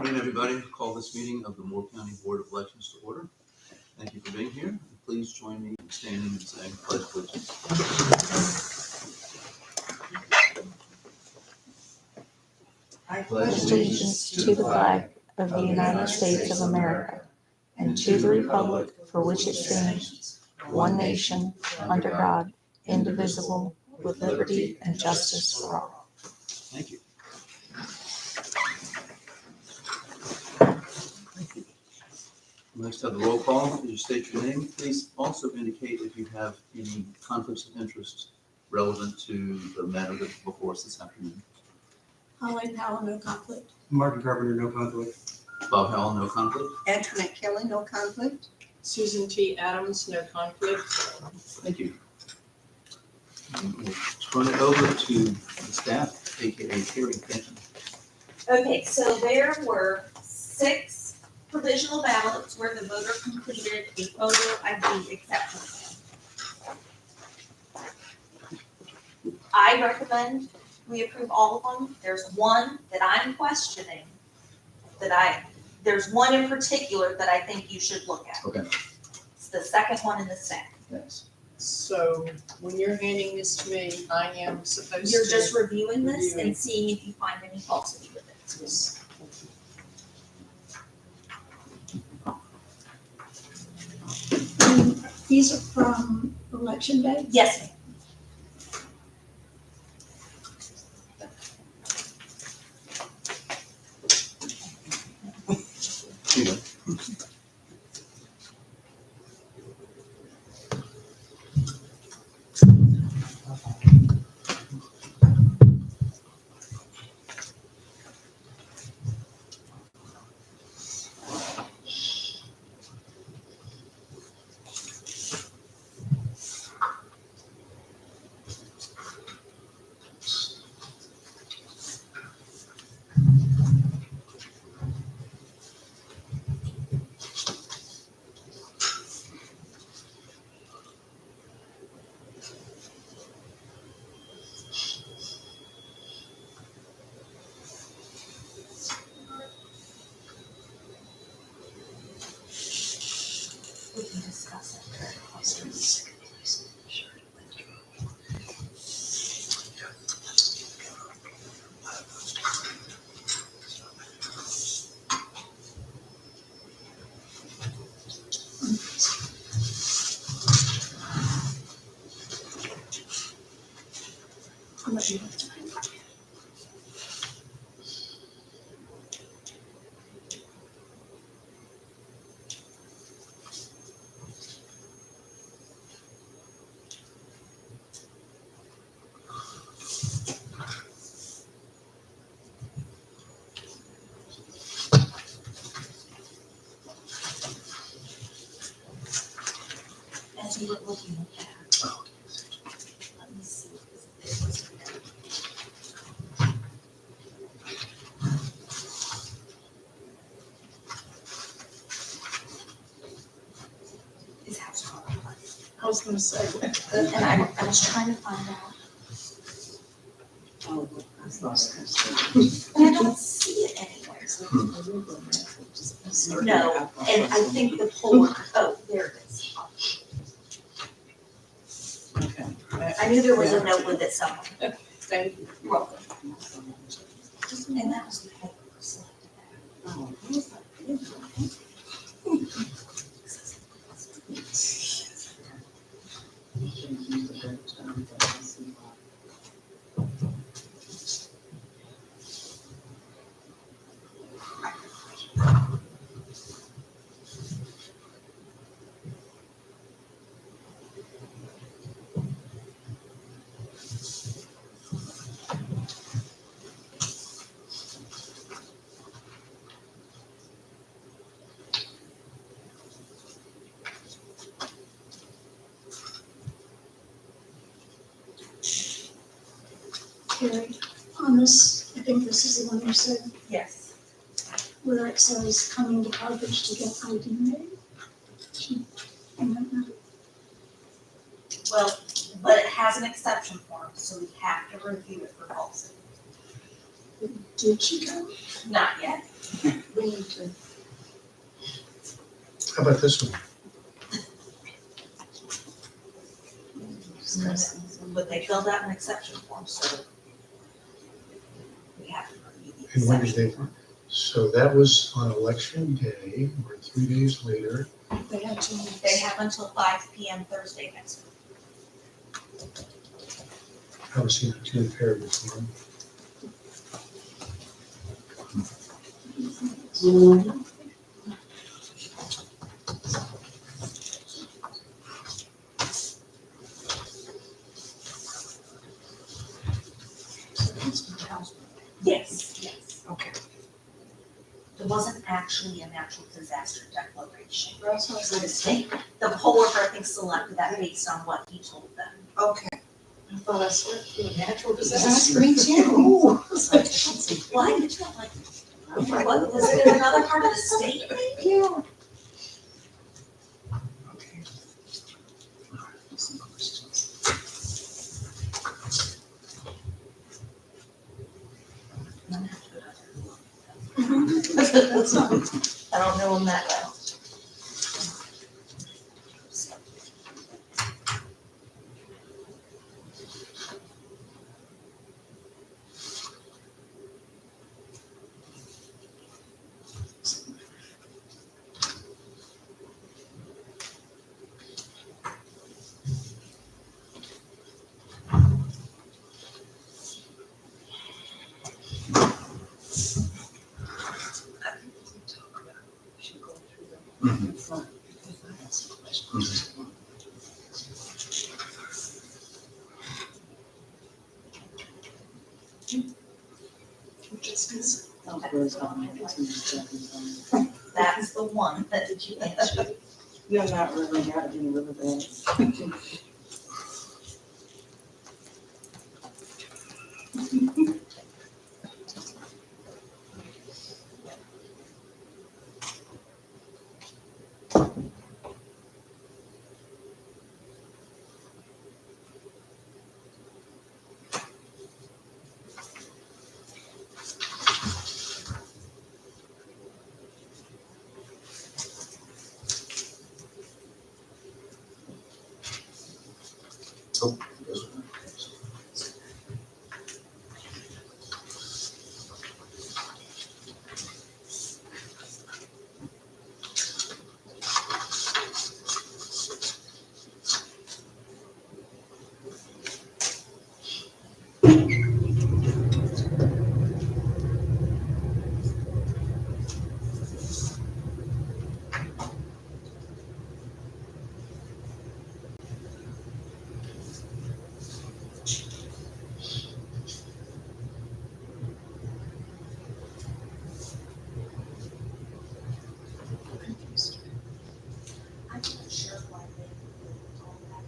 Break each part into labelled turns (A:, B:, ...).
A: Morning, everybody. Call this meeting of the Moore County Board of Elections to order. Thank you for being here. Please join me in standing and saying pledge allegiance.
B: I pledge allegiance to the flag of the United States of America and to the republic for which it stands, one nation, under God, indivisible, with liberty and justice for all.
A: Thank you. Next, have the roll call. As you state your name, please also indicate if you have any conflicts of interest relevant to the matter that's before us this afternoon.
C: Holly Powell, no conflict.
D: Martin Carpenter, no conflict.
A: Bob Howell, no conflict.
C: Antoinette Kelly, no conflict.
E: Susan T. Adams, no conflict.
A: Thank you. And we'll turn it over to the staff, aka Terry. Thank you.
F: Okay, so there were 6 provisional ballots where the voter completed a photo ID exception form. I recommend we approve all of them. There's one that I'm questioning, there's one in particular that I think you should look at.
A: Okay.
F: It's the second one in the stack.
A: Thanks.
E: So when you're handing this to me, I am supposed to.
F: You're just reviewing this
E: Reviewing.
F: and seeing if you find any falsity with it.
E: Yes.
C: These are from election day.
F: Yes, ma'am.
A: Here you go.
F: We can discuss it.
C: I'll let you know.
F: As you were looking at that, let me see if it was. His house call.
E: I was gonna say.
F: And I was trying to find out,
E: Oh,
F: and I don't see it anywhere. No, and I think the poll, oh, there it is.
E: Okay.
F: I knew there was a note with it somewhere.
E: Thank you.
F: You're welcome. And that was the paper selected.
C: Carrie, on this, I think this is the one you said,
F: Yes.
C: where it says coming to Carthage to get ID made. And then,
F: Well, but it has an exception form, so we have to review it for falsity.
C: Did she go?
F: Not yet.
C: We need to.
G: How about this one?
F: But they filled out an exception form, so we have to review the
G: And when did
F: exception.
G: they, so that was on election day, or 3 days later.
C: They had 2 weeks.
F: They have until 5 PM Thursday next week.
G: I was seeing two imperative for them.
F: Yes, yes.
C: Okay.
F: It wasn't actually a natural disaster declaration.
C: That's what I was
F: The
C: gonna say.
F: state, the poll worker, I think, selected that based on what he told them.
C: Okay.
E: I thought I slept through a natural
C: That's
E: disaster.
C: me too.
F: Why did you like, what, was it in another part of the state?
C: Yeah.
A: Okay. Some questions.
F: I don't know him that well.
A: Mhm.
F: That's the one that did you answer.
E: You're not really got any riverbeds.
A: Oh,
F: I'm not sure why they told that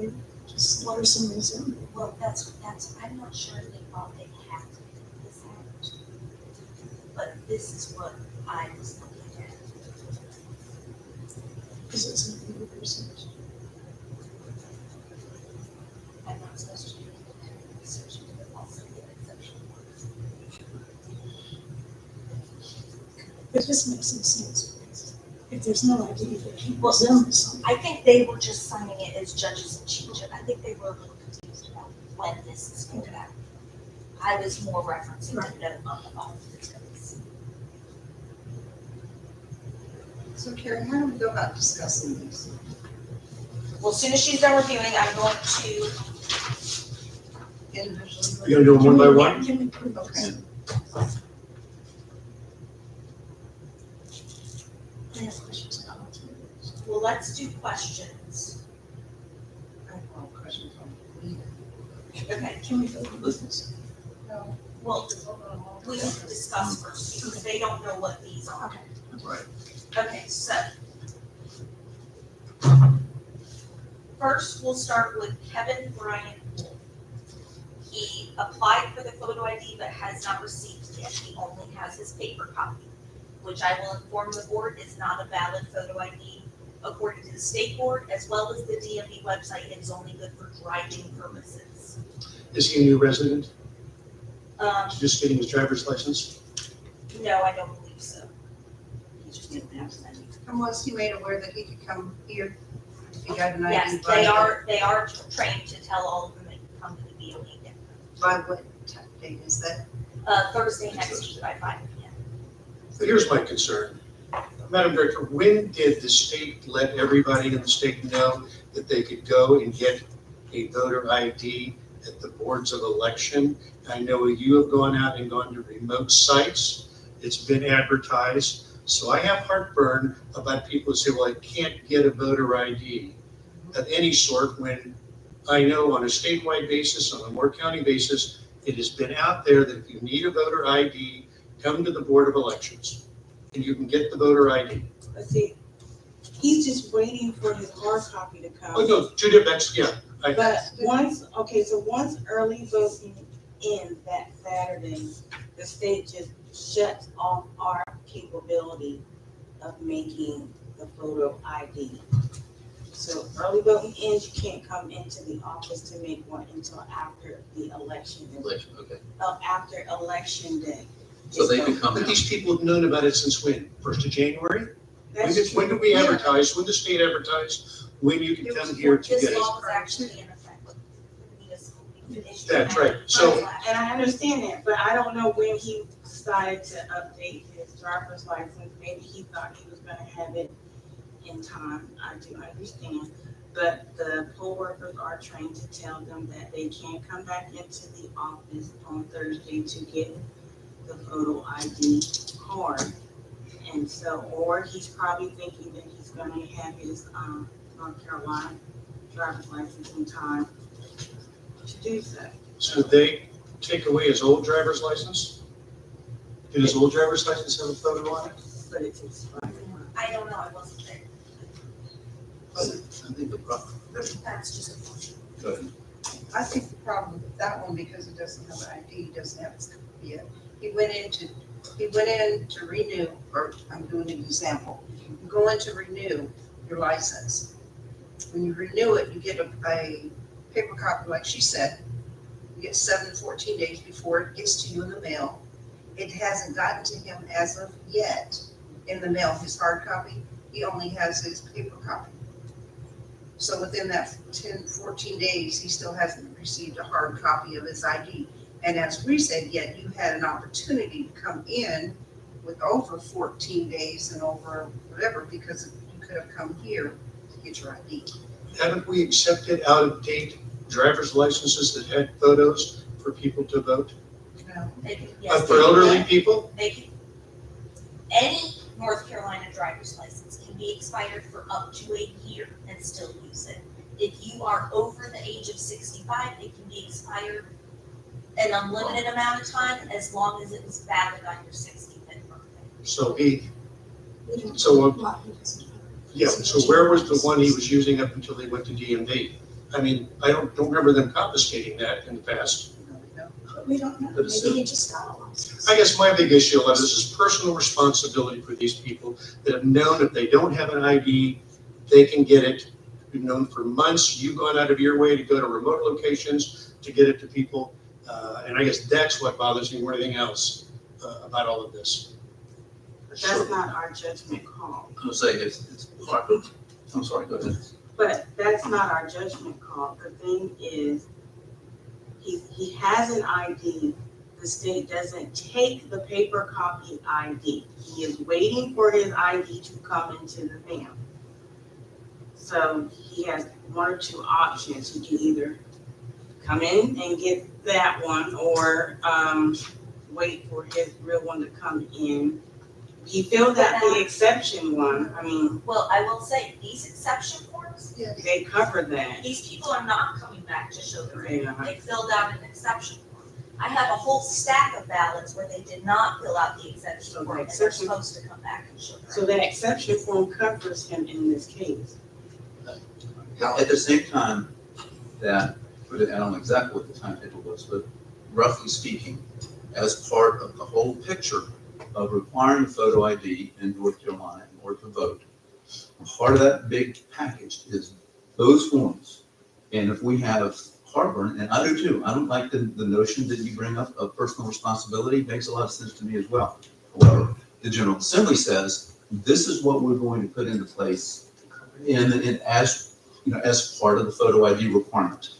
F: out.
C: Just what are some reason?
F: Well, I'm not sure if they thought they had to put this out. But this is what I was looking at.
C: Is it something you research?
F: I'm not supposed to do the exception, but also the exception.
C: It just makes some sense. If there's no idea that he
F: Well,
C: was in something.
F: I think they were just signing it as judges in chief. I think they were a little confused about when this is going out. I was more referencing the note on the bottom of the tickets.
E: So Carrie, how do we go about discussing this?
F: Well, as soon as she's done reviewing, I'm going to,
E: Individually?
G: You gonna do them one by one?
C: Can we prove okay? I have questions about it.
F: well, let's do questions.
E: I have all questions on
F: Okay,
C: Can we go to business?
E: No.
F: well, we need to discuss first because they don't know what these are.
C: Okay.
A: right.
F: Okay, so. First, we'll start with Kevin Bryant Wolf. He applied for the photo ID but has not received it yet. He only has his paper copy, which I will inform the board is not a valid photo ID according to the state board, as well as the DMV website. It is only good for driving purposes.
G: Is he a new resident?
D: Just getting his driver's license?
F: No, I don't believe so. He just didn't have that.
H: And was he made aware that he could come here if he got an ID?
F: Yes, they are trained to tell all of them that can come to the BOE.
H: By what date is that?
F: Thursday next week by 5 p.m.
G: So here's my concern. Madam Director, when did the state let everybody in the state know that they could go and get a voter ID at the boards of election? I know you have gone out and gone to remote sites. It's been advertised. So I have heartburn about people who say, well, I can't get a voter ID of any sort, when I know on a statewide basis, on a Moore County basis, it has been out there that if you need a voter ID, come to the Board of Elections and you can get the voter ID.
I: But see, he's just waiting for his hard copy to come.
G: Oh, no, two different, yeah.
I: But once early voting ends that Saturday, the state just shuts off our capability of making the photo ID. So early voting ends, you can't come into the office to make one until after the election.
A: Election, okay.
I: After election day.
A: So they can come
G: But
A: now.
G: these people have known about it since when? 1st of January?
I: That's
G: When
I: true.
G: did we advertise? When did the state advertise? When you can come here to
F: This
G: get it?
F: law was actually in effect.
G: That's right. So
I: And I understand that, but I don't know when he decided to update his driver's license. Maybe he thought he was gonna have it in time. I do understand. But the poll workers are trained to tell them that they can't come back into the office on Thursday to get the photo ID card. And so, or he's probably thinking that he's gonna have his, North Carolina driver's license in time to do so.
G: So they take away his old driver's license? Did his old driver's license have a photo on it?
I: But it's expired.
F: I don't know, I wasn't there.
A: I think the problem,
F: That's just a motion.
A: go ahead.
H: I think the problem with that one, because it doesn't have an ID, he doesn't have his copy yet. He went in to renew, or I'm doing an example. You go in to renew your license. When you renew it, you get a paper copy, like she said. You get 14 days before it gets to you in the mail. It hasn't gotten to him as of yet in the mail, his hard copy. He only has his paper copy. So within that 14 days, he still hasn't received a hard copy of his ID. And as we said, yet you had an opportunity to come in with over 14 days and over whatever, because you could have come here to get your ID.
G: Haven't we accepted out-of-date driver's licenses that had photos for people to vote?
F: They can, yes,
G: For elderly people?
F: they can, any North Carolina driver's license can be expired for up to a year and still use it. If you are over the age of 65, it can be expired an unlimited amount of time, as long as it was valid on your 65th birthday.
G: So so where was the one he was using up until they went to DMV? I mean, I don't remember them confiscating that in the past.
C: We don't know,
A: But it's
C: maybe he just got a license.
G: I guess my big issue on this is personal responsibility for these people that have known if they don't have an ID, they can get it. We've known for months, you've gone out of your way to go to remote locations to get it to people. And I guess that's what bothers me more than anything else about all of this.
I: But that's not our judgment call.
A: I'm gonna say it's part, I'm sorry, go ahead.
I: But that's not our judgment call. The thing is, he has an ID. The state doesn't take the paper copy ID. He is waiting for his ID to come into the mail. So he has one or two options. He can either come in and get that one, or wait for his real one to come in. He filled out the exception one. I mean,
F: Well, I will say, these exception forms,
I: they cover that.
F: these people are not coming back to show their age.
I: Yeah.
F: They filled out an exception form. I have a whole stack of ballots where they did not fill out the exception
I: So the
F: form, and they're
I: exception-
F: supposed to come back and show their age.
I: So that exception form covers him in this case.
A: At the same time that, I don't know exactly what the timetable was, but roughly speaking, as part of the whole picture of requiring photo ID in North Carolina in order to vote, part of that big package is those forms. And if we have heartburn, and I do too. I don't like the notion that you bring up of personal responsibility. It makes a lot of sense to me as well. However, the General Assembly says, this is what we're going to put into place as, you know, as part of the photo ID requirement.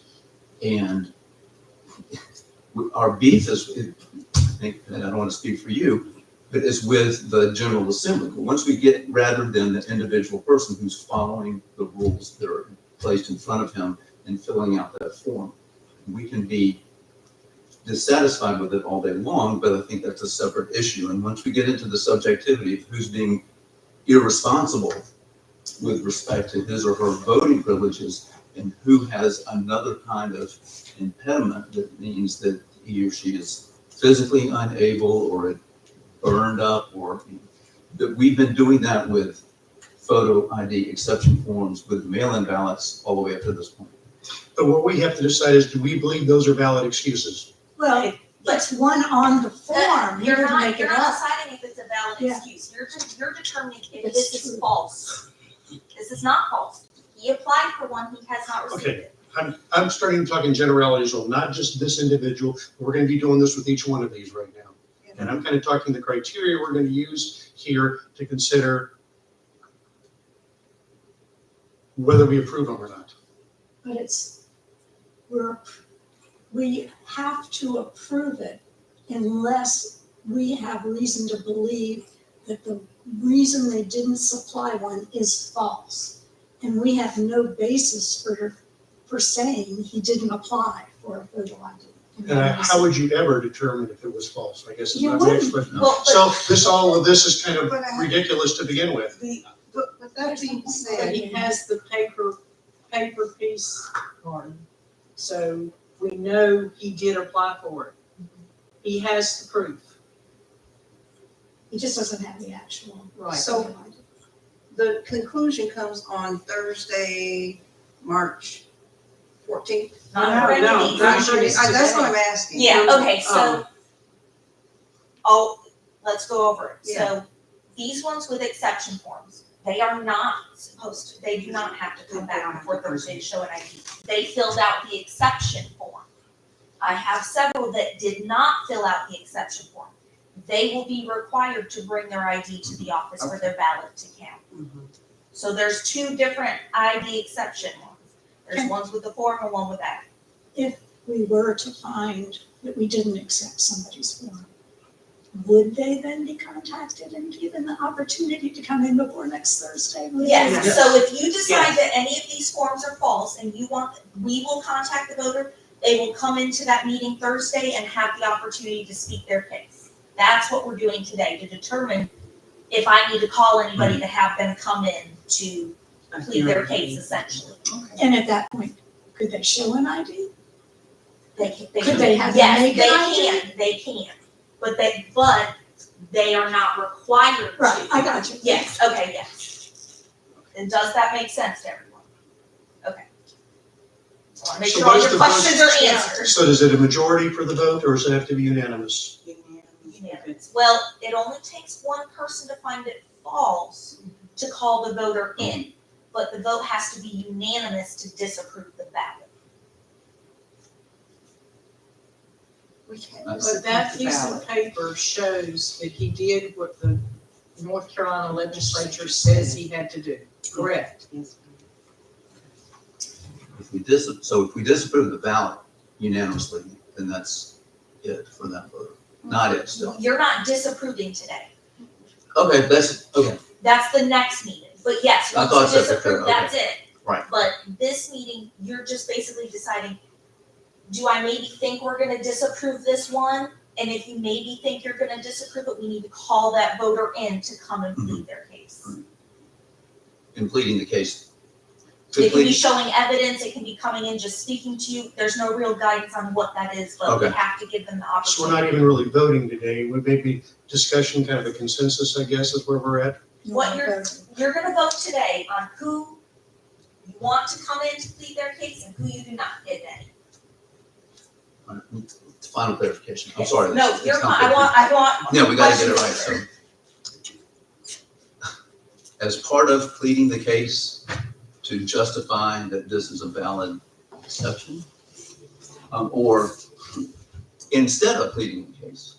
A: And our beef is, I think, and I don't want to speak for you, but it's with the General Assembly. But once we get, rather than the individual person who's following the rules that are placed in front of him and filling out that form, we can be dissatisfied with it all day long, but I think that's a separate issue. And once we get into the subjectivity of who's being irresponsible with respect to his or her voting privileges and who has another kind of impediment that means that he or she is physically unable or burned up, or that we've been doing that with photo ID exception forms with mail-in ballots all the way up to this point.
G: But what we have to decide is, do we believe those are valid excuses?
C: Well, it's one on the form.
F: You're
C: didn't
F: not,
C: make
F: you're
C: it
F: not
C: up.
F: deciding if it's a valid
C: Yeah.
F: excuse. You're determining if
C: It's
F: this is
C: true.
F: false. This is not false. He applied for one, he has not received
G: Okay.
F: it.
G: I'm starting to talk in generalities, so not just this individual, but we're gonna be doing this with each one of these right now. And I'm kind of talking the criteria we're gonna use here to consider whether we approve them or not.
C: But we have to approve it unless we have reason to believe that the reason they didn't supply one is false. And we have no basis for saying he didn't apply for a photo ID.
G: And how would you ever determine if it was false? I guess is
C: You
G: my
C: wouldn't.
G: next question.
F: Well,
G: So all of this is kind of
H: But I-
G: ridiculous to begin with.
H: But that being
E: So
H: said,
E: he has the paper piece card. So we know he did apply for it. He has the proof.
C: He just doesn't have the actual.
E: Right.
H: So the conclusion comes on Thursday, March 14th.
F: Not for any
E: No,
F: of these.
E: that's what it's
H: That's what
E: today.
H: I'm asking.
F: Yeah, okay, so, let's go over it. So, these ones with exception forms, they are not supposed to, they do not have to come back before Thursday to show an ID. They filled out the exception form. I have several that did not fill out the exception form. They will be required to bring their ID to the office for their ballot to count. So there's two different ID exception ones. There's ones with the form and one without.
C: If we were to find that we didn't accept somebody's form, would they then be contacted and given the opportunity to come in before next Thursday?
F: Yes,
E: Yes.
F: so if you decide
E: Yes.
F: that any of these forms are false and you want, we will contact the voter, they will come into that meeting Thursday and have the opportunity to speak their case. That's what we're doing today, to determine if I need to call anybody to have them come in to plead their case essentially.
C: And at that point, could they show an ID? Could they have them
F: Yes,
C: make an ID?
F: they can, but they are not required to.
C: Right, I got you.
F: Yes, okay, yes. And does that make sense to everyone? Okay. I wanna make
G: So
F: sure all
G: what's
F: your
G: the
F: questions
G: first-
F: are answered.
G: So is it a majority for the vote, or does it have to be unanimous?
F: Unanimous. Well, it only takes one person to find it false to call the voter in, but the vote has to be unanimous to disapprove the ballot.
H: We can't
E: But that piece of paper shows that he did what the North Carolina legislature says he had to do, correct?
A: If we disapprove the ballot unanimously, then that's it for that voter. Not it still.
F: You're not disapproving today.
A: Okay, okay.
F: That's the next meeting. But yes,
A: I
F: once
A: thought
F: you
A: so,
F: disapprove,
A: okay.
F: that's it.
A: Right.
F: But this meeting, you're just basically deciding, do I maybe think we're gonna disapprove this one? And if you maybe think you're gonna disapprove it, we need to call that voter in to come and plead their case.
A: Completing the case.
F: It can be
A: Completing-
F: showing evidence, it can be coming in just speaking to you. There's no real guidance on what that is, but we
A: Okay.
F: have to give them the
G: So we're
F: opportunity.
G: not even really voting today. We may be discussion, kind of a consensus, I guess, is where we're at.
F: What you're gonna vote today on who you want to come in to plead their case and who you do not, if any.
A: Final clarification. I'm sorry.
F: No,
A: it's
F: you're fine.
A: not
F: I want.
A: No, we gotta get it right,
F: questions
A: so. As part of pleading the case to justify that this is a valid exception, Or instead of pleading the case,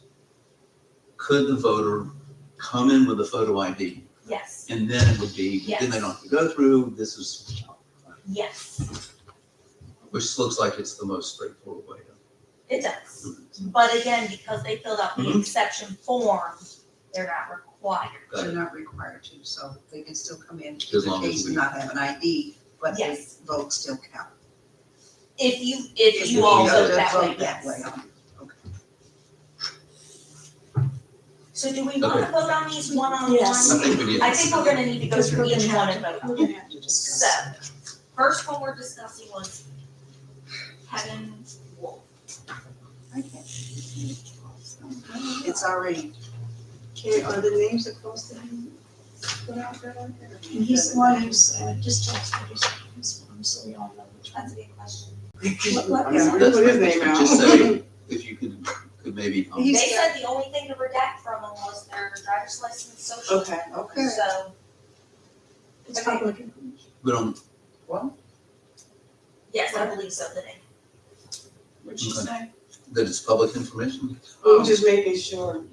A: could the voter come in with a photo ID?
F: Yes,
A: And then it would be, then they don't have to go through, this is,
F: yes,
A: which looks like it's the most straightforward way to.
F: it does. But again, because they filled out the
A: Mhm.
F: exception form, they're not required.
H: They're not required to, so they can still come in,
A: As
H: to the
A: long as
H: case
A: we-
H: and not have an ID, but their
F: Yes.
H: votes still count.
F: If you all
A: you
F: vote
A: vote
F: that way,
H: that
F: yes.
H: way.
F: So do we want to vote on these one on one?
C: Yes.
A: I think we need.
F: I think we're gonna need to go
C: Because
F: through
C: we're gonna
F: each
C: have
F: one
C: to-
F: and vote on
C: We're
F: it.
C: gonna have to discuss.
F: So, first one we're discussing was Kevin Wolf.
H: It's already, are the names supposed to be put out there like that?
C: And he's the one who's, just text his form, so we all know which
F: That's
C: one.
F: a good question.
C: What
H: Yeah,
C: was
A: That's
C: it?
H: put his
A: my
H: name
A: question.
H: out.
A: Just say, if you could maybe,
F: They
H: He's
F: said the only thing to redact from them was their driver's license, social.
H: Okay.
F: So,
C: It's public information.
A: we don't,
F: yes, I believe so, the name.
I: What'd you
A: Okay.
I: say?
A: that it's public information.
I: I'm just making sure.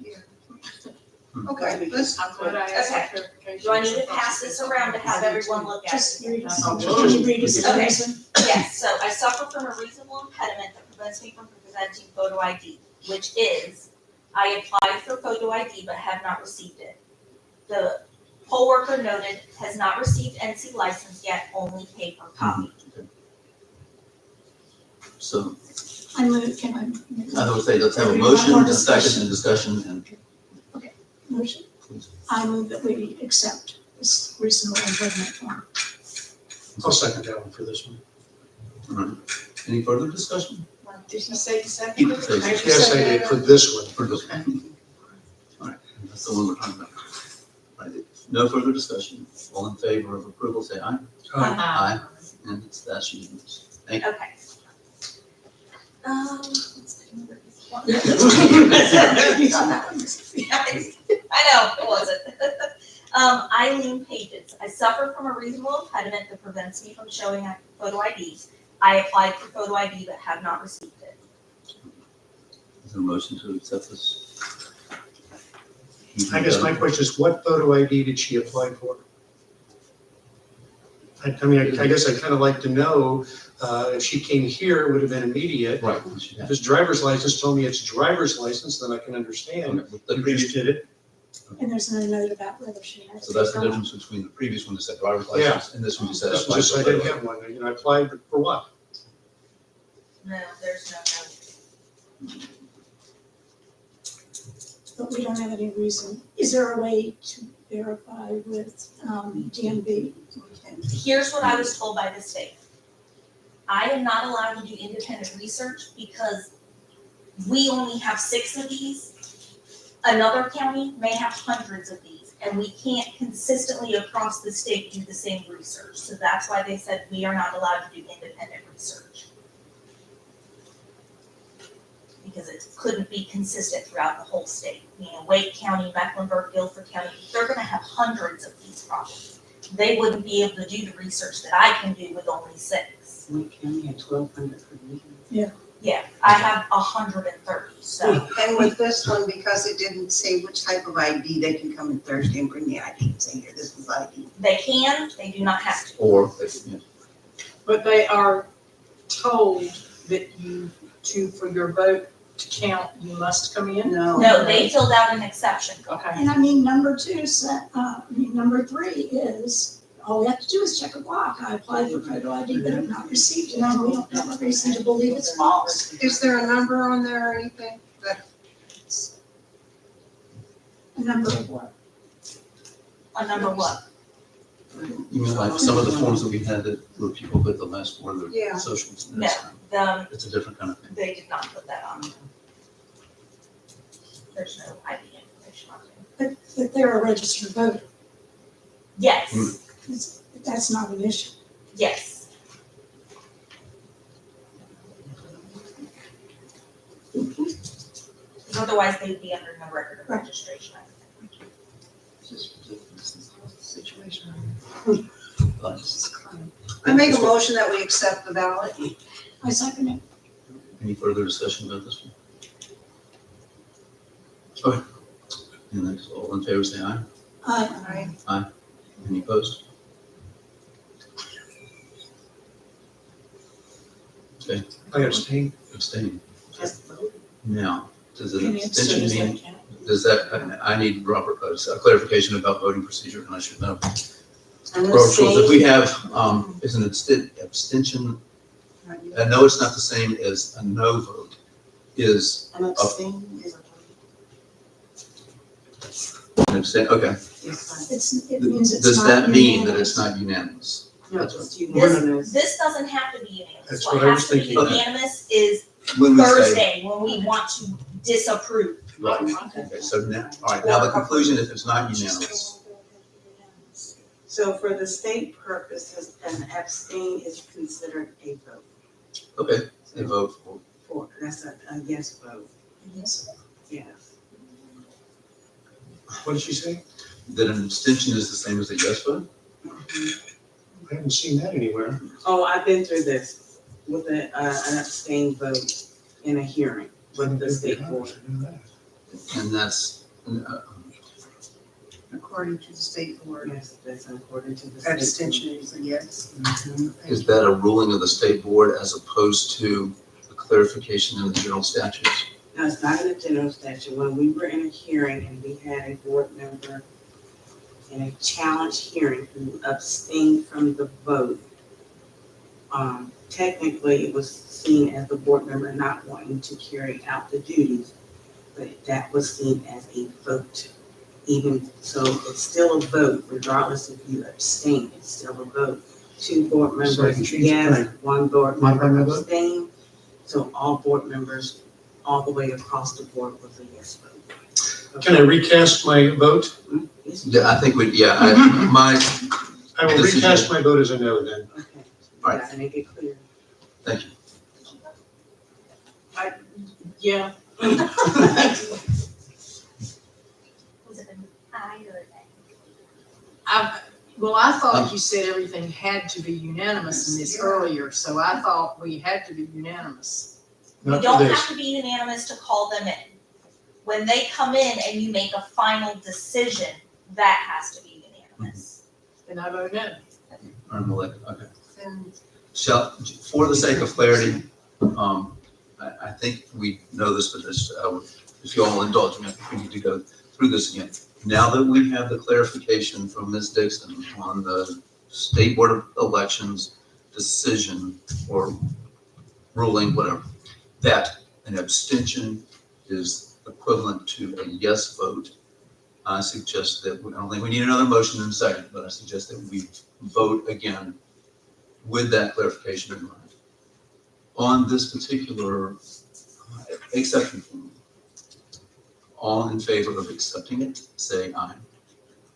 H: Okay, let's,
I: I'm glad I asked
F: Okay.
I: for clarification.
F: Do I need to pass this around to have everyone look at
C: Just
F: it?
C: read us,
I: Oh,
C: can you read us the
F: okay.
C: reason?
F: Yes, so I suffer from a reasonable impediment that prevents me from presenting photo ID, which is, I applied for photo ID but have not received it. The poll worker noted has not received NC license yet, only paper copy.
A: So
C: I move, can
A: I would say, let's have a
C: Everyone
A: motion,
C: more
A: a second, and discussion, and
C: motion?
A: please.
C: I move that we accept this reasonable improvement form.
D: I'll second that one for this one.
A: All right. Any further discussion?
I: Did he say the second?
A: He says
I: Thank you,
D: Yes, I
I: second.
D: did for this one.
A: For this one. All right, that's the one we're talking about. All right, no further discussion. All in favor of approval, say aye. Aye. And that's unanimous. Thank you.
F: Okay. I know, it wasn't. Eileen Pages, I suffer from a reasonable impediment that prevents me from showing a photo ID. I applied for photo ID but have not received it.
A: Is there a motion to accept this?
D: I guess my question is, what photo ID did she apply for? I mean, I guess I'd kind of like to know, if she came here, it would have been immediate.
A: Right.
D: If it's driver's license, told me it's driver's license, then I can understand.
A: The
D: You
A: previous,
D: just did it.
C: And there's no note about whether she has.
A: so that's the
C: it or not.
A: difference between the previous one that said driver's
D: Yeah.
A: license and this one just said.
D: This
A: apply
D: was just,
A: for
D: I didn't
A: photo
D: have one, you know, I applied for what?
F: No, there's no note.
C: But we don't have any reason. Is there a way to verify with DMV?
F: Here's what I was told by the state. I am not allowed to do independent research because we only have 6 of these. Another county may have hundreds of these, and we can't consistently across the state do the same research. So that's why they said we are not allowed to do independent research. Because it couldn't be consistent throughout the whole state. You know, Wake County, Mecklenburg, Guilford County, they're gonna have hundreds of these problems. They wouldn't be able to do the research that I can do with only 6.
J: Wake County had 1,200 for me.
F: Yeah, I have 130, so.
H: and with this one, because it didn't say which type of ID, they can come in Thursday and bring the ID and say, here, this is ID.
F: They can, they do not have to.
A: Or, yeah.
E: But they are told that for your vote to count, you must come in?
F: No, they filled out an exception.
E: Okay.
C: And I mean, number 2 said, number 3 is, all we have to do is check a block. I applied for photo ID but have not received it, and we don't have a reason to believe it's false.
H: Is there a number on there or anything?
C: A number of what?
F: A number what?
A: You mean like some of the forms that we had that where people put the last four of their
H: Yeah.
A: socials?
F: No,
A: It's a different kind of thing.
F: they did not put that on. There's no ID information on there.
C: But they're a registered voter.
F: Yes,
C: That's not an issue.
F: yes. Otherwise, they'd be under no record of registration.
H: Situation.
A: But
H: I make a motion that we accept the ballot.
C: I second it.
A: Any further discussion about this one? Okay. And that's all in favor, say aye.
C: Aye.
A: Any opposed? Okay,
G: I abstain.
A: abstain.
I: Just vote.
A: Now, does an
I: Can you
A: abstention
I: say
A: mean,
I: second?
A: does that, I need Robert, a clarification about voting procedure, and I should know.
I: An
A: Robert's rules, if we
I: abstain,
A: have, is an abstention, I know it's not the same as a no vote, is
I: an abstain is a vote.
A: an abstain, okay.
C: It means it's
A: Does
C: not
A: that mean that
C: unanimous.
A: it's not unanimous?
I: No,
A: That's
I: it's
F: This,
I: unanimous.
F: this doesn't have to be unanimous.
G: That's
F: What
G: what I was
F: has to be
G: thinking.
A: Okay.
F: unanimous is
A: When we say,
F: Thursday, when we want to disapprove.
A: right, okay, so now, all right, now the conclusion, if it's not unanimous,
I: So for the state purposes, an abstain is considered a vote.
A: okay, they vote for,
I: That's a yes vote,
C: Yes.
I: yes.
G: What did she say?
A: that an abstention is the same as a yes vote?
G: I haven't seen that anywhere.
I: Oh, I've been through this with an abstain vote in a hearing with the state board.
A: And that's,
H: According to the state board,
I: Yes, that's according to the state.
H: abstention is a yes.
I: Mhm.
A: is that a ruling of the state board as opposed to a clarification in the general statutes?
I: No, it's not in the general statute. When we were in a hearing and we had a board member in a challenge hearing who abstained from the vote, technically it was seen as the board member not wanting to carry out the duties, but that was seen as a vote. Even so, it's still a vote regardless if you abstain, it's still a vote. 2 board
G: So I can
I: members
G: change the
I: yes,
G: time.
I: 1 board
G: Modify my
I: member
G: vote?
I: abstained. So all board members, all the way across the board was a yes vote.
G: Can I recast my vote?
I: Yes,
A: Yeah, I think we, yeah, my,
G: I will
A: This is
G: recast my vote as a no then.
I: okay.
A: All right.
I: Gotta make it clear.
A: thank you.
I: Yeah.
F: Was it an aye or an
K: Well, I thought you said everything had to be unanimous in this earlier, so I thought we had to be unanimous.
F: You
G: Not for
F: don't have
G: this.
F: to be unanimous to call them in. When they come in and you make a final decision, that has to be unanimous.
K: Then I vote no.
A: I'm elected, okay.
H: Then
A: Shall, for the sake of clarity, I think we know this, but this, if you all indulge me, I think we need to go through this again. Now that we have the clarification from Ms. Dixon on the State Board of Elections decision or ruling, whatever, that an abstention is equivalent to a yes vote, I suggest that, I don't think we need another motion in a second, but I suggest that we vote again with that clarification in mind. On this particular exception form, all in favor of accepting it, say aye.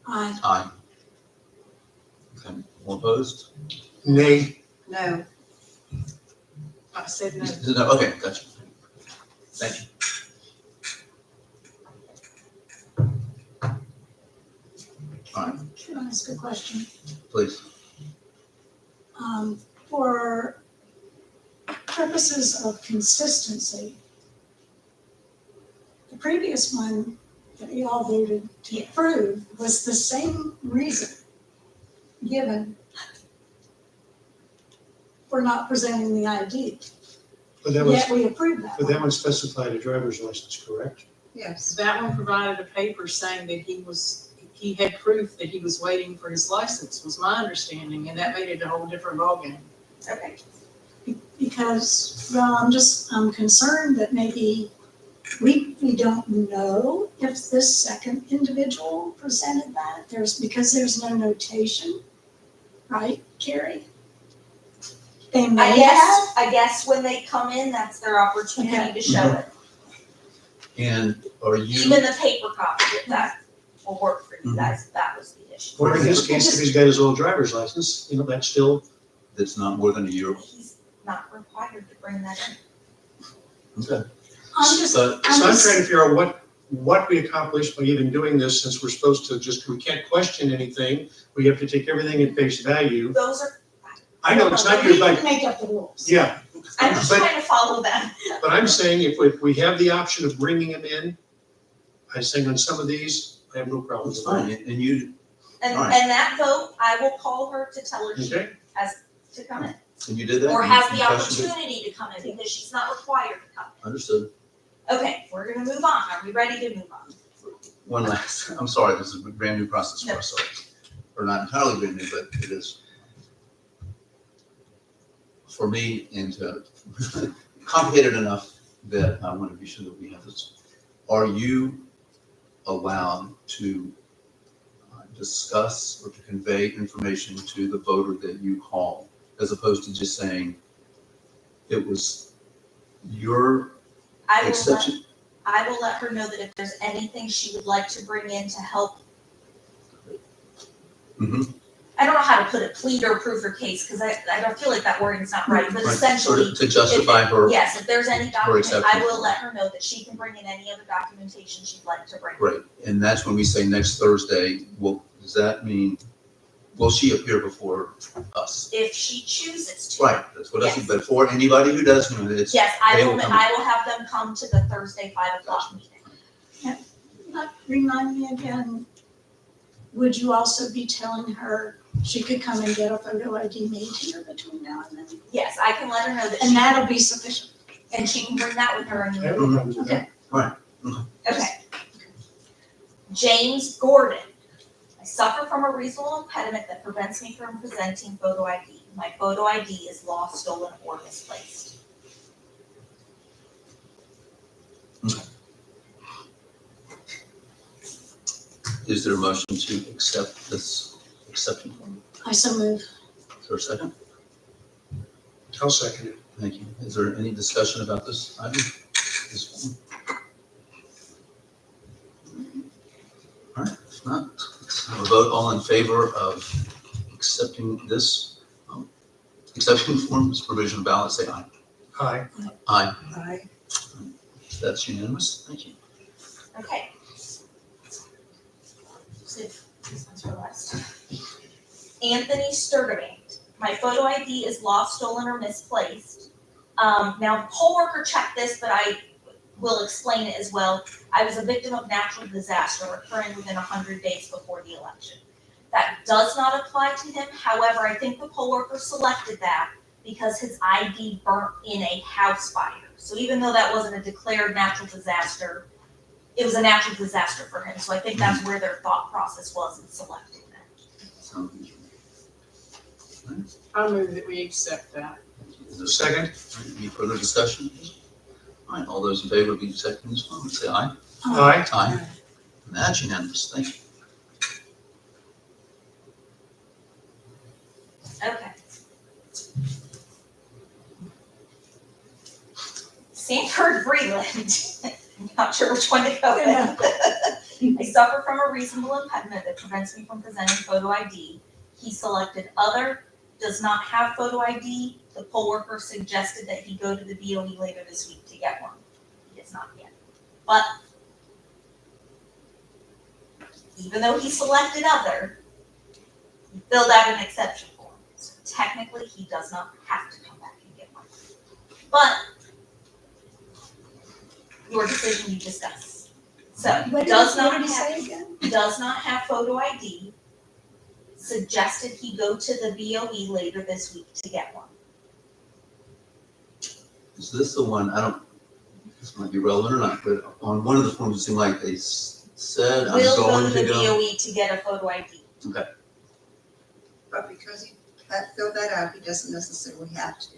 C: Aye.
A: Aye. Okay, all opposed?
G: Nay.
H: no,
K: I said no.
A: No, okay, gotcha. Thank you. All right,
C: Can I ask a question?
A: please.
C: For purposes of consistency, the previous one that you all voted to approve was the same reason given for not presenting the ID,
G: But that was,
C: yet we approved that
G: but that
C: one.
G: one specified a driver's license, correct?
H: yes.
K: That one provided a paper saying that he had proof that he was waiting for his license, was my understanding, and that made it a whole different ballgame.
F: Okay.
C: Because, well, I'm concerned that maybe we don't know if this second individual presented that. Because there's no notation, right, Carrie? They may have.
F: I guess when they come in, that's their opportunity to show it.
A: And are you,
F: Even the paper copy, if that will work for you guys, that was the issue.
G: Or in this case, if he's got his old driver's license, that's still,
A: that's not more than a year?
F: He's not required to bring that in.
A: Okay.
C: I'm just,
A: So,
G: so I'm trying to figure out what we accomplished by even doing this, since we're supposed to we can't question anything. We have to take everything at face value.
F: Those are.
G: I know, it's not
C: we
G: your,
C: can make up the rules.
G: yeah,
F: I'm just
G: But-
F: trying to follow them.
G: But I'm saying if we have the option of bringing him in, I think on some of these, I have no problem
A: It's
G: with
A: fine,
G: that.
A: and you,
F: And,
A: Alright.
F: and that vote, I will call her to tell her she
G: Okay?
F: has to come in.
A: and you did that?
F: Or
A: You-
F: has
A: you
F: the
A: questioned it?
F: opportunity to come in because she's not required to come
A: Understood.
F: in. Okay, we're gonna move on. Are we ready to move on?
A: One last, I'm sorry, this is a brand new process for us, so, or not entirely brand new, but it is for me and complicated enough that I want to be sure that we have this. Are you allowed to discuss or to convey information to the voter that you call, as opposed to just saying it was your
F: I will let,
A: exception?
F: I will let her know that if there's anything she would like to bring in to help.
A: Mhm.
F: I don't know how to put it, plead or prove her case, because I don't feel like that wording's not right, but
A: Right,
F: essentially.
A: or to justify her,
F: Yes, if there's any document, I
A: exception.
F: will let her know that she can bring in any other documentation she'd like to bring.
A: great, and that's when we say next Thursday, well, does that mean, will she appear before us?
F: If she chooses to.
A: Right, that's what I said,
F: Yes.
A: but for anybody who doesn't, it's,
F: Yes,
A: they will come.
F: I will have them come to the Thursday 5 o'clock meeting.
C: Remind me again, would you also be telling her she could come and get a photo ID made here between now and then?
F: Yes, I can let her know that
C: And
F: she,
C: that'll be sufficient.
F: and she can bring that with her and
G: I have no problem with that.
F: Okay. James Gordon. I suffer from a reasonable impediment that prevents me from presenting photo ID. My photo ID is lost, stolen, or misplaced.
A: Is there a motion to accept this exception form?
C: I so move.
A: Is there a second?
G: I'll second it.
A: Thank you. Is there any discussion about this item? This form? All right, if not, let's have a vote. All in favor of accepting this exception form, this provisional ballot, say aye.
G: Aye.
A: Aye.
H: Aye.
A: That's unanimous. Thank you.
F: Okay. So, this one's for last. Anthony Sturtevant. My photo ID is lost, stolen, or misplaced. Now, the poll worker checked this, but I will explain it as well. I was a victim of natural disaster occurring within 100 days before the election. That does not apply to him. However, I think the poll worker selected that because his ID burnt in a house fire. So even though that wasn't a declared natural disaster, it was a natural disaster for him. So I think that's where their thought process was in selecting that.
A: Sounds good.
K: I move that we accept that.
A: Is there a
G: Second?
A: Any further discussion? All right, all those in favor of accepting this form, say aye.
G: Aye.
A: Aye. And that's unanimous. Thank you.
F: Okay. Sanford Freeland. I'm not sure which one to go with. I suffer from a reasonable impediment that prevents me from presenting photo ID. He selected other, does not have photo ID. The poll worker suggested that he go to the BOE later this week to get one. He does not yet. But even though he selected other, he filled out an exception form. So technically, he does not have to come back and get one. But your decision you discuss. So
C: What
F: does
C: did
F: not
C: he
F: have,
C: say again?
F: does not have photo ID, suggested he go to the BOE later this week to get one.
A: Is this the one, I don't, this might be relevant or not, but on one of the forms, it seemed like they said, I'm
F: Will go
A: going
F: to
A: to
F: the
A: go.
F: BOE to get a photo ID.
H: But because he filled that out, he doesn't necessarily have to.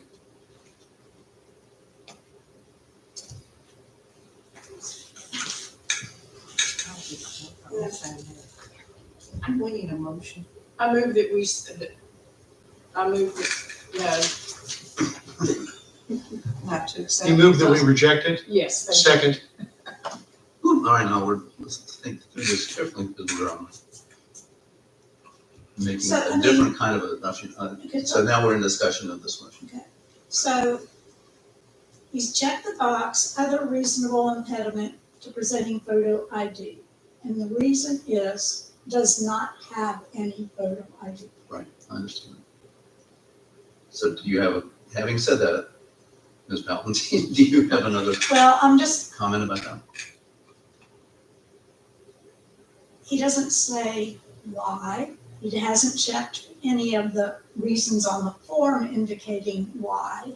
H: We need a motion.
K: I move that
H: Not to accept.
G: You move that we reject it?
K: yes, thank you.
G: Second?
A: All right, now let's think through this carefully because we're making
C: So, I
A: a
C: mean-
A: different kind of a,
C: Okay,
A: so now we're in discussion of this motion.
C: So he's checked the box, other reasonable impediment to presenting photo ID. And the reason is, does not have any photo ID.
A: Right, I understand. So do you have, having said that, Ms. Valentine, do you have another
C: Well, I'm just,
A: comment about that?
C: he doesn't say why. He hasn't checked any of the reasons on the form indicating why.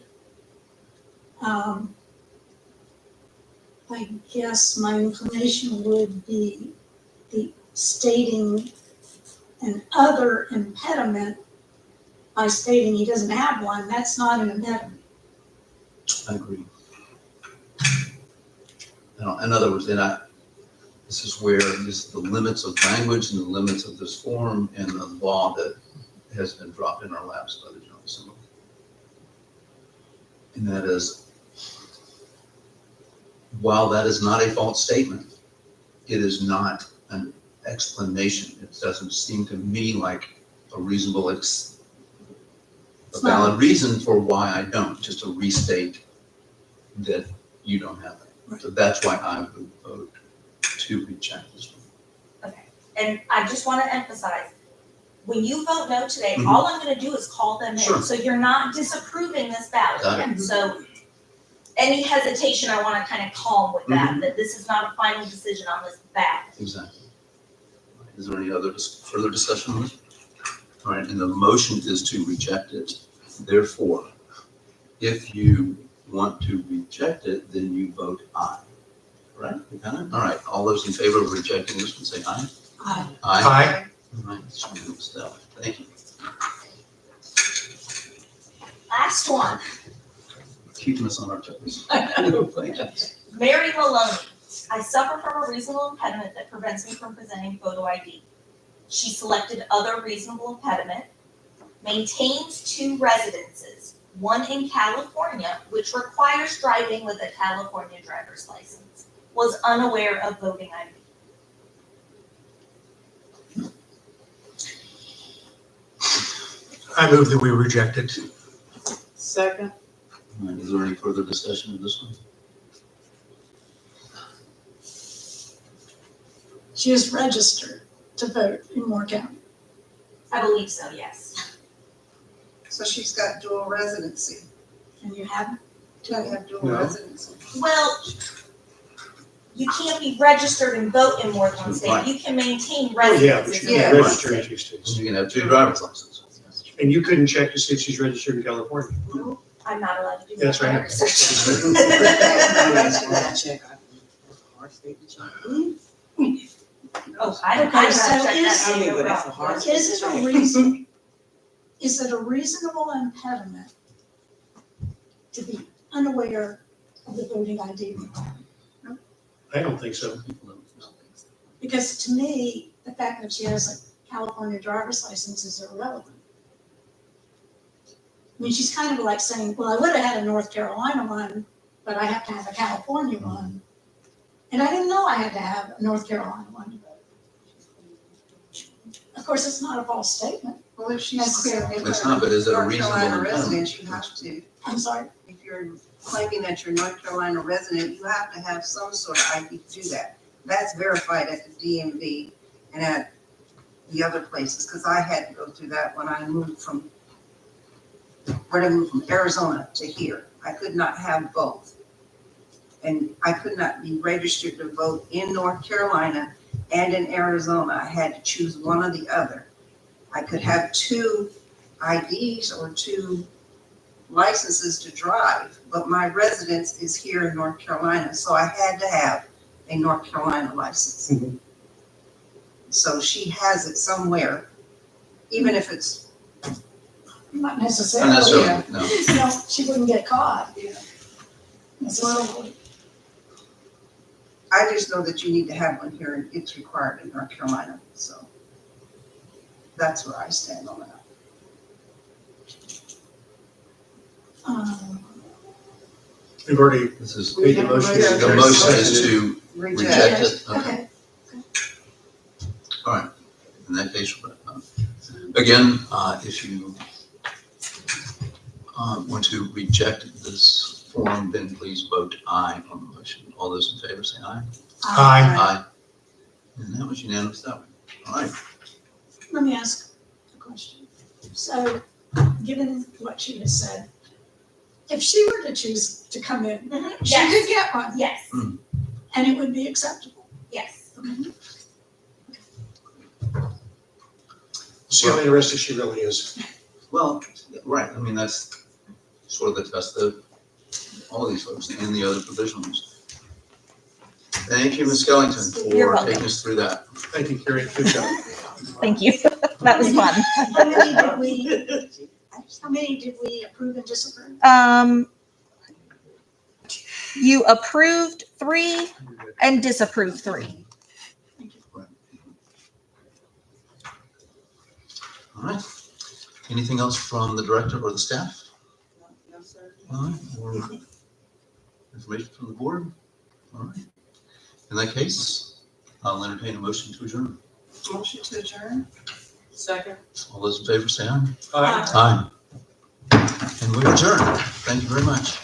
C: I guess my inclination would be the stating an other impediment by stating he doesn't have one, that's not an impediment.
A: I agree. In other words, this is where the limits of language and the limits of this form and the law that has been dropped in our laps by the General Assembly. And that is, while that is not a false statement, it is not an explanation. It doesn't seem to me like a reasonable, a valid reason for why I don't, just to restate that you don't have it. So that's why I would vote to reject this one.
F: Okay, and I just want to emphasize, when you vote no today,
A: Mhm.
F: all I'm gonna do is call them
A: Sure.
F: in, so you're not disapproving this ballot.
A: Got it.
F: So any hesitation, I wanna kind of calm with that this is not a final decision on this ballot.
A: Exactly. Is there any other further discussion on this? All right, and the motion is to reject it. Therefore, if you want to reject it, then you vote aye. Right? You got it? All right, all those in favor of rejecting this one, say aye.
C: Aye.
A: Aye. All right, it's unanimous. Thank you.
F: Last one,
A: Keeping us on our toes. Thank you.
F: Mary Maloney. I suffer from a reasonable impediment that prevents me from presenting photo ID. She selected other reasonable impediment, maintains 2 residences, one in California, which requires driving with a California driver's license, was unaware of voting ID.
D: I move that we reject it.
K: Second.
A: All right, is there any further discussion of this one?
C: She is registered to vote in Moore County.
F: I believe so, yes.
H: So she's got dual residency.
C: And you have,
H: Do you have dual
D: No.
H: residency?
F: Well, you can't be registered and vote in more than one state. You can maintain
D: Oh, yeah, but
F: residences
D: you
F: in
D: can
F: one
D: register in
F: state.
D: 2 states.
A: You can have 2 driver's licenses.
D: And you couldn't check to see if she's registered in California.
F: I'm not allowed to do that.
D: That's right.
J: Check. Hard state to check.
F: Oh, I don't
C: Okay,
F: have to
C: so
F: check that.
C: is-
J: I mean, but that's a hard state
C: is
J: to
C: it a
J: check.
C: reason, is it a reasonable impediment to be unaware of the voting ID requirement?
D: I don't think so.
C: Because to me, the fact that she has a California driver's license is irrelevant. I mean, she's kind of like saying, well, I would have had a North Carolina one, but I have to have a California one. And I didn't know I had to have a North Carolina one to vote. Of course, it's not a false statement.
H: Well, if she's
C: Necessarily.
A: It's not, but is it a
H: North
A: reasonable
H: Carolina
A: impediment?
H: resident, you have to.
C: I'm sorry.
H: If you're claiming that you're North Carolina resident, you have to have some sort of ID to do that. That's verified at the DMV and at the other places, because I had to go through that when I moved from Arizona to here. I could not have both. And I could not be registered to vote in North Carolina and in Arizona. I had to choose one or the other. I could have 2 IDs or 2 licenses to drive, but my residence is here in North Carolina, so I had to have a North Carolina license.
D: Mhm.
H: So she has it somewhere, even if it's,
C: Not
A: Not
C: necessarily.
A: necessarily, no.
C: No, she wouldn't get caught. Necessarily.
H: I just know that you need to have one here and it's required in North Carolina, so that's where I stand on that.
D: We've already
A: This is,
D: made the motion.
A: the motion is to reject it. Okay.
C: Okay.
A: All right, in that case, again, if you want to reject this form, then please vote aye on the motion. All those in favor say aye.
D: Aye.
A: Aye. And that was unanimous that way. All right.
C: Let me ask a question. So, given what she has said, if she were to choose to come in, she
F: Yes.
C: could get one,
F: Yes,
C: and it would be acceptable.
F: yes.
G: See how interested she really is.
A: Well, right, I mean, that's sort of the test that all of these folks and the other provisionals. Thank you, Ms. Skellington,
B: You're
A: for
B: welcome.
A: taking us through that.
G: Thank you, Carrie. Good job.
B: Thank you. That was fun.
C: How many did we approve and disapprove?
B: You approved 3 and disapproved 3.
A: All right. Anything else from the director or the staff?
J: No, sir.
A: All right, or information from the board? All right. In that case, I'll entertain a motion to adjourn.
H: Motion to adjourn?
K: Second.
A: All those in favor say aye.
G: Aye.
A: Aye. And we adjourn. Thank you very much.